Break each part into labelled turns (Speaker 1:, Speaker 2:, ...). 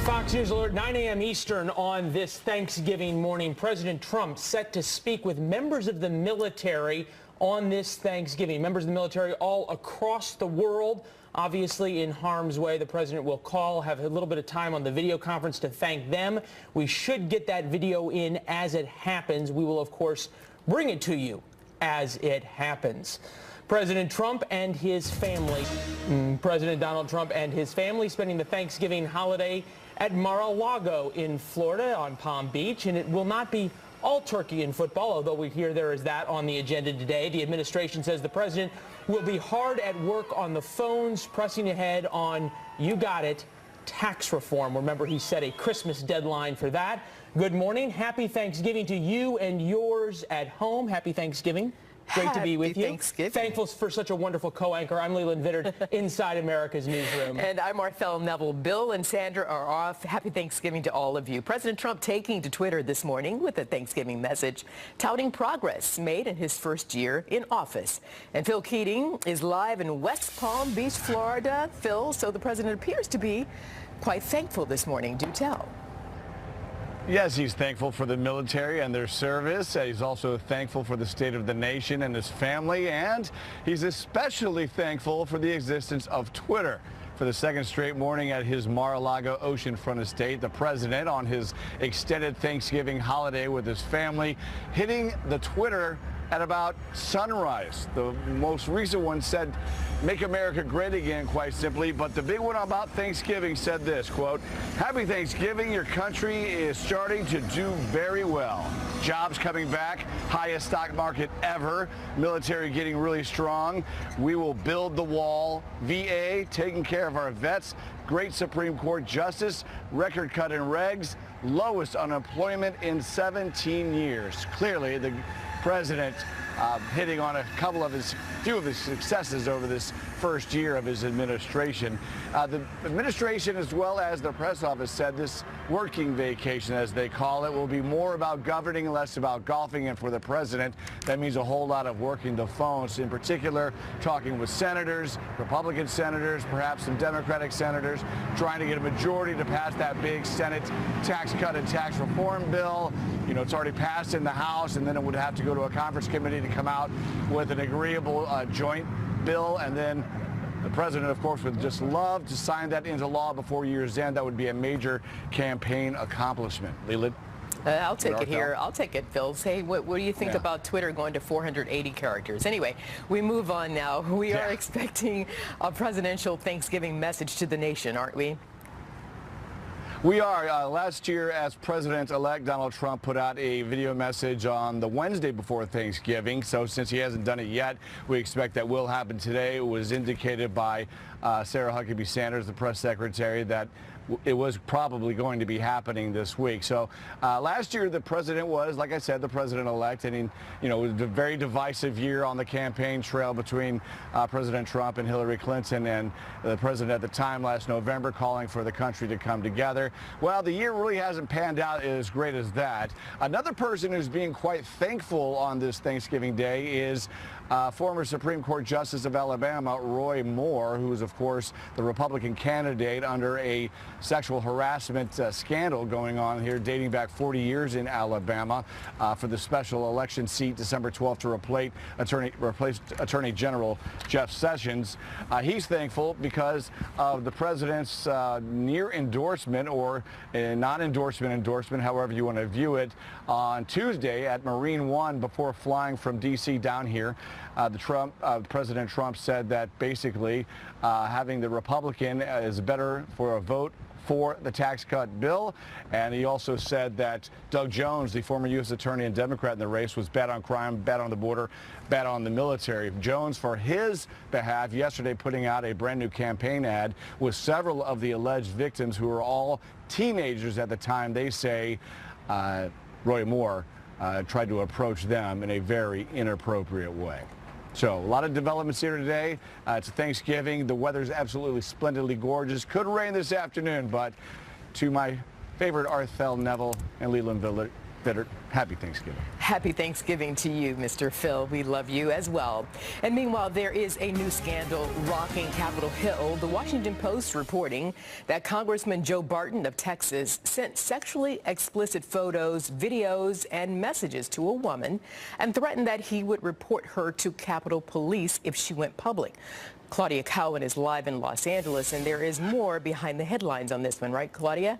Speaker 1: Fox News Alert, 9 a.m. Eastern on this Thanksgiving morning. President Trump set to speak with members of the military on this Thanksgiving. Members of the military all across the world, obviously in harm's way. The president will have a little bit of time on the video conference to thank them. We should get that video in as it happens. We will, of course, bring it to you as it happens. President Trump and his family, President Donald Trump and his family spending the Thanksgiving holiday at Mar-a-Lago in Florida on Palm Beach, and it will not be all turkey and football, although we hear there is that on the agenda today. The administration says the president will be hard at work on the phones, pressing ahead on, you got it, tax reform. Remember, he set a Christmas deadline for that. Good morning. Happy Thanksgiving to you and yours at home. Happy Thanksgiving. Great to be with you.
Speaker 2: Thanksgiving.
Speaker 1: Thankful for such a wonderful co-anchor. I'm Leland Vittert, inside America's newsroom.
Speaker 2: And I'm Arthel Neville. Bill and Sandra are off. Happy Thanksgiving to all of you. President Trump taking to Twitter this morning with a Thanksgiving message, touting progress made in his first year in office. And Phil Keating is live in West Palm Beach, Florida. Phil, so the president appears to be quite thankful this morning. Do tell.
Speaker 3: Yes, he's thankful for the military and their service. He's also thankful for the state of the nation and his family, and he's especially thankful for the existence of Twitter. For the second straight morning at his Mar-a-Lago oceanfront estate, the president, on his extended Thanksgiving holiday with his family, hitting the Twitter at about sunrise. The most recent one said, "Make America great again," quite simply. But the big one about Thanksgiving said this, quote, "Happy Thanksgiving. Your country is starting to do very well. Jobs coming back, highest stock market ever, military getting really strong. We will build the wall. VA taking care of our vets. Great Supreme Court justice, record cut in regs, lowest unemployment in 17 years. Clearly, the president hitting on a few of his successes over this first year of his administration. The administration, as well as the press office, said this working vacation, as they call it, will be more about governing, less about golfing. And for the president, that means a whole lot of working the phones, in particular talking with senators, Republican senators, perhaps some Democratic senators, trying to get a majority to pass that big Senate tax cut and tax reform bill. You know, it's already passed in the House, and then it would have to go to a conference committee to come out with an agreeable joint bill. And then the president, of course, would just love to sign that into law before year's end. That would be a major campaign accomplishment. Leland?
Speaker 2: I'll take it here. I'll take it, Phil. Say, what do you think about Twitter going to 480 characters? Anyway, we move on now. We are expecting a presidential Thanksgiving message to the nation, aren't we?
Speaker 3: We are. Last year, as President-elect Donald Trump put out a video message on the Wednesday before Thanksgiving. So since he hasn't done it yet, we expect that will happen today. It was indicated by Sarah Huckabee Sanders, the press secretary, that it was probably going to be happening this week. So last year, the president was, like I said, the president-elect, and it was a very divisive year on the campaign trail between President Trump and Hillary Clinton, and the president at the time last November calling for the country to come together. Well, the year really hasn't panned out as great as that. Another person who's being quite thankful on this Thanksgiving Day is former Supreme Court Justice of Alabama, Roy Moore, who is, of course, the Republican candidate under a sexual harassment scandal going on here dating back 40 years in Alabama for the special election seat December 12th to replace Attorney General Jeff Sessions. He's thankful because of the president's near endorsement, or non-endorsement, however you want to view it, on Tuesday at Marine One before flying from D.C. down here. President Trump said that basically having the Republican is better for a vote for the tax cut bill. And he also said that Doug Jones, the former U.S. attorney and Democrat in the race, was bad on crime, bad on the border, bad on the military. Jones, for his behalf, yesterday putting out a brand new campaign ad with several of the alleged victims, who were all teenagers at the time. They say Roy Moore tried to approach them in a very inappropriate way. So a lot of developments here today. It's Thanksgiving. The weather's absolutely splendidly gorgeous. Could rain this afternoon, but to my favorite Arthel Neville and Leland Vittert, happy Thanksgiving.
Speaker 2: Happy Thanksgiving to you, Mr. Phil. We love you as well. And meanwhile, there is a new scandal rocking Capitol Hill. The Washington Post reporting that Congressman Joe Barton of Texas sent sexually explicit photos, videos, and messages to a woman and threatened that he would report her to Capitol Police if she went public. Claudia Cowan is live in Los Angeles, and there is more behind the headlines on this one, right, Claudia?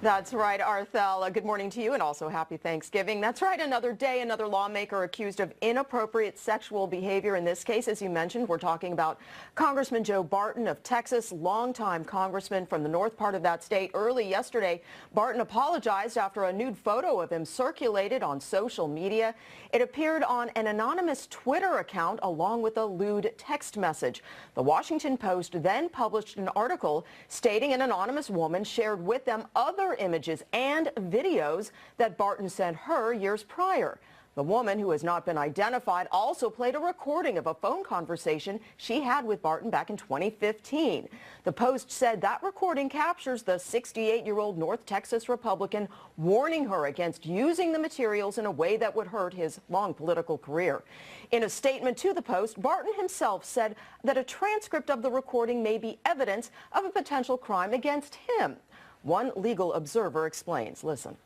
Speaker 4: That's right, Arthel. Good morning to you, and also happy Thanksgiving. That's right, another day, another lawmaker accused of inappropriate sexual behavior. In this case, as you mentioned, we're talking about Congressman Joe Barton of Texas, longtime congressman from the north part of that state. Early yesterday, Barton apologized after a nude photo of him circulated on social media. It appeared on an anonymous Twitter account along with a lewd text message. The Washington Post then published an article stating an anonymous woman shared with them other images and videos that Barton sent her years prior. The woman, who has not been identified, also played a recording of a phone conversation she had with Barton back in 2015. The Post said that recording captures the 68-year-old North Texas Republican warning her against using the materials in a way that would hurt his long political career. In a statement to the Post, Barton himself said that a transcript of the recording may be evidence of a potential crime against him. One legal observer explains. Listen.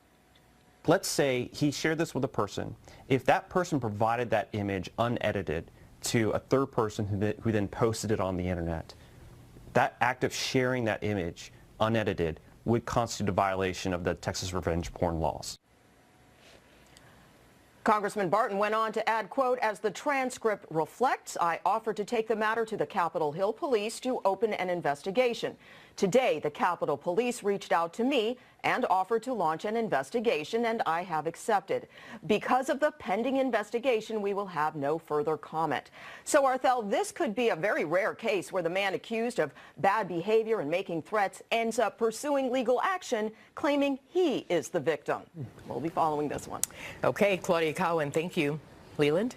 Speaker 5: Let's say he shared this with a person. If that person provided that image unedited to a third person who then posted it on the internet, that act of sharing that image unedited would constitute a violation of the Texas revenge porn laws.
Speaker 4: Congressman Barton went on to add, quote, "As the transcript reflects, I offered to take the matter to the Capitol Hill Police to open an investigation. Today, the Capitol Police reached out to me and offered to launch an investigation, and I have accepted. Because of the pending investigation, we will have no further comment." So, Arthel, this could be a very rare case where the man accused of bad behavior and making threats ends up pursuing legal action, claiming he is the victim. We'll be following this one.
Speaker 2: Okay, Claudia Cowan, thank you. Leland?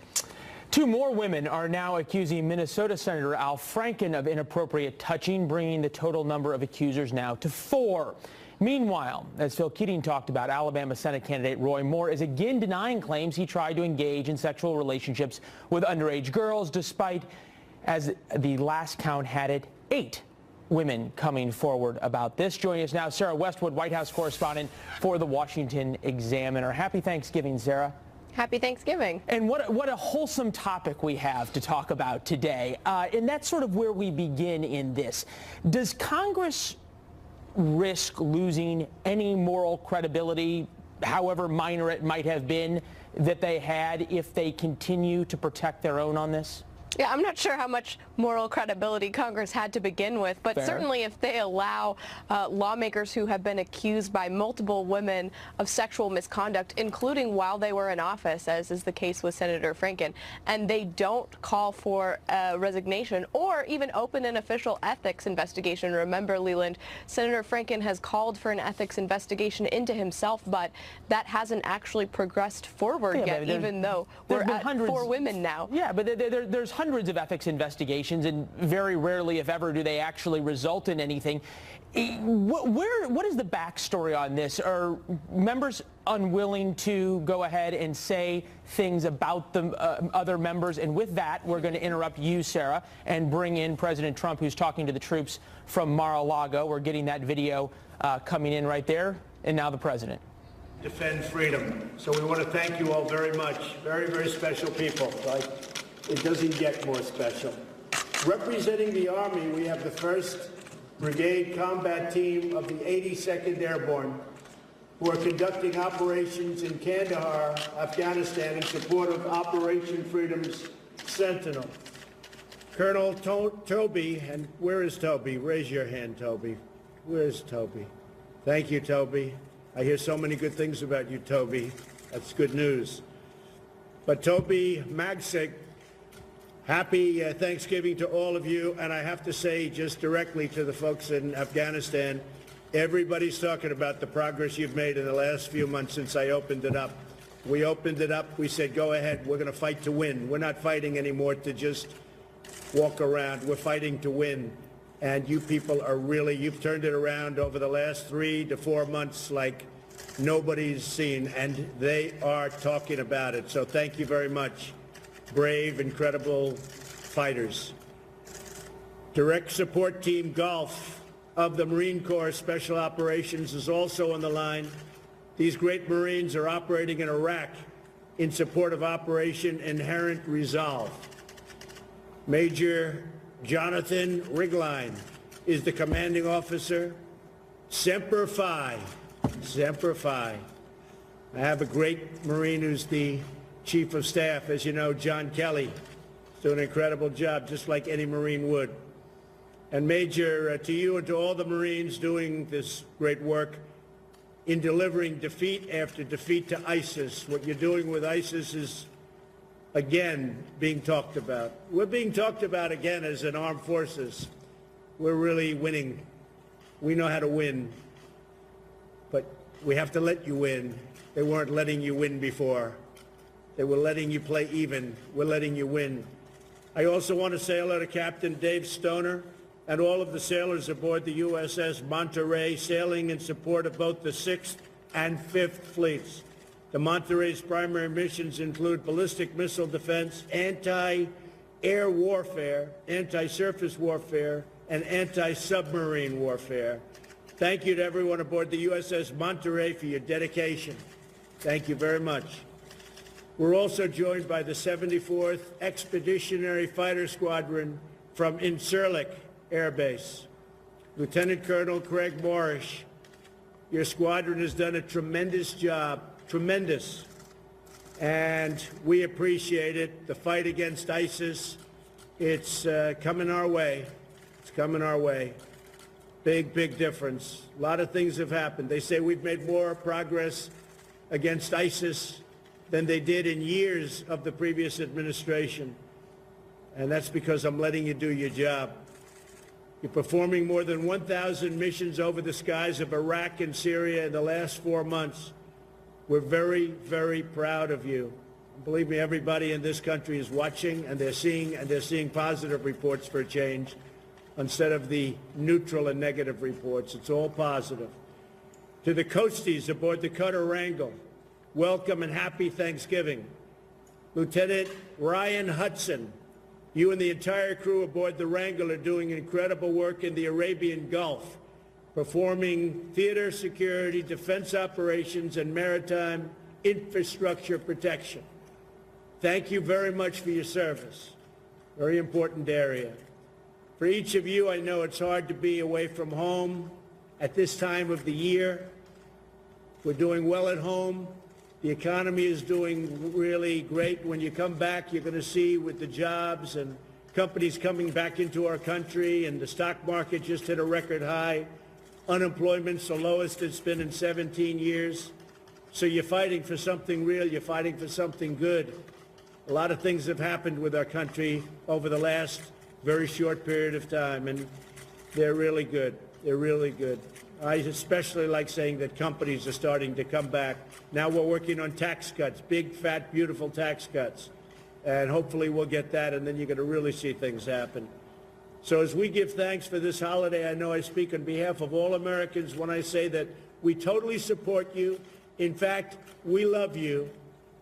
Speaker 1: Two more women are now accusing Minnesota Senator Al Franken of inappropriate touching, bringing the total number of accusers now to 4. Meanwhile, as Phil Keating talked about, Alabama Senate candidate Roy Moore is again denying claims he tried to engage in sexual relationships with underage girls, despite, as the last count had it, 8 women coming forward about this. Joining us now, Sarah Westwood, White House correspondent for the Washington Examiner. Happy Thanksgiving, Sarah.
Speaker 6: Happy Thanksgiving.
Speaker 1: And what a wholesome topic we have to talk about today. And that's sort of where we begin in this. Does Congress risk losing any moral credibility, however minor it might have been, that they had if they continue to protect their own on this?
Speaker 6: Yeah, I'm not sure how much moral credibility Congress had to begin with, but
Speaker 1: Fair.
Speaker 6: Certainly if they allow lawmakers who have been accused by multiple women of sexual misconduct, including while they were in office, as is the case with Senator Franken, and they don't call for a resignation or even open an official ethics investigation. Remember, Leland, Senator Franken has called for an ethics investigation into himself, but that hasn't actually progressed forward yet, even though we're at 4 women now.
Speaker 1: Yeah, but there's hundreds of ethics investigations, and very rarely, if ever, do they actually result in anything. What is the backstory on this? Are members unwilling to go ahead and say things about the other members? And with that, we're going to interrupt you, Sarah, and bring in President Trump, who's talking to the troops from Mar-a-Lago. We're getting that video coming in right there. And now the president.
Speaker 7: Defend freedom. So we want to thank you all very much. Very, very special people. It doesn't get more special. Representing the Army, we have the 1st Brigade Combat Team of the 82nd Airborne, who are conducting operations in Kandahar, Afghanistan, in support of Operation Freedom's Sentinel. Colonel Toby, and where is Toby? Raise your hand, Toby. Where's Toby? Thank you, Toby. I hear so many good things about you, Toby. That's good news. But Toby Magsik, happy Thanksgiving to all of you, and I have to say just directly to the folks in Afghanistan, everybody's talking about the progress you've made in the last few months since I opened it up. We opened it up, we said, go ahead, we're going to fight to win. We're not fighting anymore to just walk around, we're fighting to win. And you people are really, you've turned it around over the last 3 to 4 months like nobody's seen, and they are talking about it. So thank you very much, brave, incredible fighters. Direct Support Team Gulf of the Marine Corps Special Operations is also on the line. These great Marines are operating in Iraq in support of Operation Inherent Resolve. Major Jonathan Rigline is the commanding officer. Semper Fi. Semper Fi. I have a great Marine who's the Chief of Staff. As you know, John Kelly is doing an incredible job, just like any Marine would. And Major, to you and to all the Marines doing this great work in delivering defeat after defeat to ISIS, what you're doing with ISIS is, again, being talked about. We're being talked about again as an armed forces. We're really winning. We know how to win. But we have to let you win. They weren't letting you win before. They were letting you play even. We're letting you win. I also want to say hello to Captain Dave Stoner and all of the sailors aboard the USS Monterey, sailing in support of both the 6th and 5th fleets. The Monterey's primary missions include ballistic missile defense, anti-air warfare, anti-surface warfare, and anti-submarine warfare. Thank you to everyone aboard the USS Monterey for your dedication. Thank you very much. We're also joined by the 74th Expeditionary Fighter Squadron from Incirlik Air Base. Lieutenant Colonel Craig Morrish, your squadron has done a tremendous job, tremendous, and we appreciate it. The fight against ISIS, it's coming our way. It's coming our way. Big, big difference. A lot of things have happened. They say we've made more progress against ISIS than they did in years of the previous administration. And that's because I'm letting you do your job. You're performing more than 1,000 missions over the skies of Iraq and Syria in the last 4 months. We're very, very proud of you. Believe me, everybody in this country is watching, and they're seeing positive reports for a change instead of the neutral and negative reports. It's all positive. To the Coasties aboard the Cutter Wrangel, welcome and happy Thanksgiving. Lieutenant Ryan Hudson, you and the entire crew aboard the Wrangel are doing incredible work in the Arabian Gulf, performing theater security, defense operations, and maritime infrastructure protection. Thank you very much for your service. Very important area. For each of you, I know it's hard to be away from home at this time of the year. We're doing well at home. The economy is doing really great. When you come back, you're going to see with the jobs and companies coming back into our country, and the stock market just hit a record high. Unemployment's the lowest it's been in 17 years. So you're fighting for something real. You're fighting for something good. A lot of things have happened with our country over the last very short period of time, and they're really good. They're really good. I especially like saying that companies are starting to come back. Now we're working on tax cuts, big, fat, beautiful tax cuts. And hopefully we'll get that, and then you're going to really see things happen. So as we give thanks for this holiday, I know I speak on behalf of all Americans when I say that we totally support you. In fact, we love you.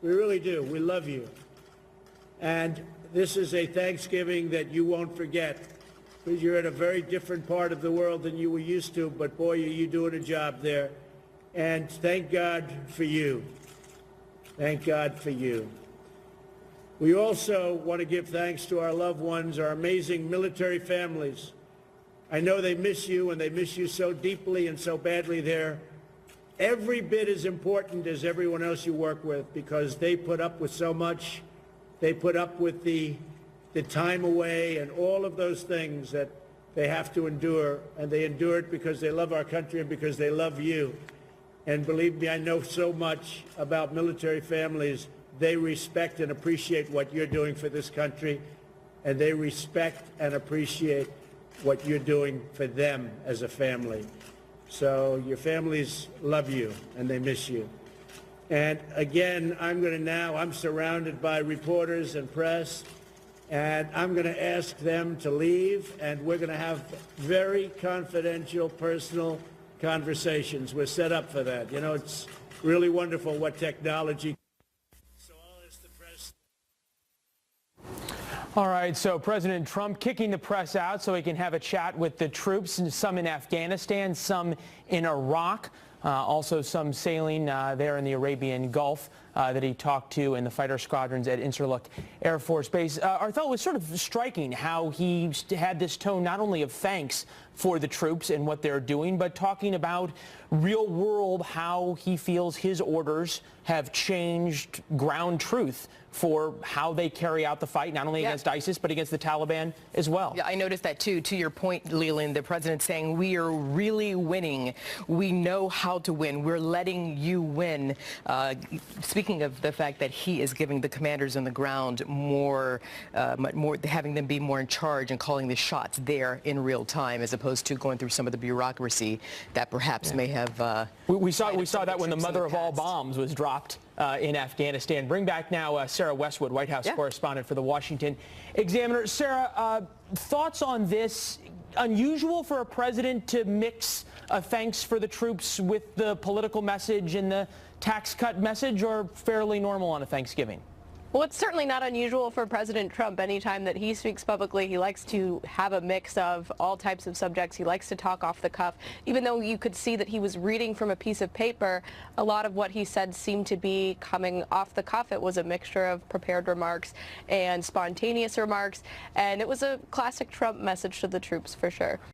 Speaker 7: We really do. We love you. And this is a Thanksgiving that you won't forget, because you're in a very different part of the world than you were used to, but boy, are you doing a job there. And thank God for you. Thank God for you. We also want to give thanks to our loved ones, our amazing military families. I know they miss you, and they miss you so deeply and so badly there. Every bit as important as everyone else you work with, because they put up with so much. They put up with the time away and all of those things that they have to endure, and they endure it because they love our country and because they love you. And believe me, I know so much about military families. They respect and appreciate what you're doing for this country, and they respect and appreciate what you're doing for them as a family. So your families love you, and they miss you. And again, I'm surrounded by reporters and press, and I'm going to ask them to leave, and we're going to have very confidential, personal conversations. We're set up for that. You know, it's really wonderful what technology. So I'll ask the press.
Speaker 1: All right, so President Trump kicking the press out so he can have a chat with the troops, some in Afghanistan, some in Iraq, also some sailing there in the Arabian Gulf that he talked to in the fighter squadrons at Incirlik Air Force Base. Arthel, it was sort of striking how he had this tone not only of thanks for the troops and what they're doing, but talking about real world, how he feels his orders have changed ground truth for how they carry out the fight, not only against ISIS, but against the Taliban as well.
Speaker 2: Yeah, I noticed that too. To your point, Leland, the president saying, we are really winning. We know how to win. We're letting you win. Speaking of the fact that he is giving the commanders on the ground more, having them be more in charge and calling the shots there in real time, as opposed to going through some of the bureaucracy that perhaps may have.
Speaker 1: We saw that when the mother of all bombs was dropped in Afghanistan. Bring back now Sarah Westwood, White House correspondent for the Washington Examiner. Sarah, thoughts on this? Unusual for a president to mix a thanks for the troops with the political message and the tax cut message, or fairly normal on a Thanksgiving?
Speaker 6: Well, it's certainly not unusual for President Trump. Anytime that he speaks publicly, he likes to have a mix of all types of subjects. He likes to talk off the cuff. Even though you could see that he was reading from a piece of paper, a lot of what he said seemed to be coming off the cuff. It was a mixture of prepared remarks and spontaneous remarks, and it was a classic Trump message to the troops for sure.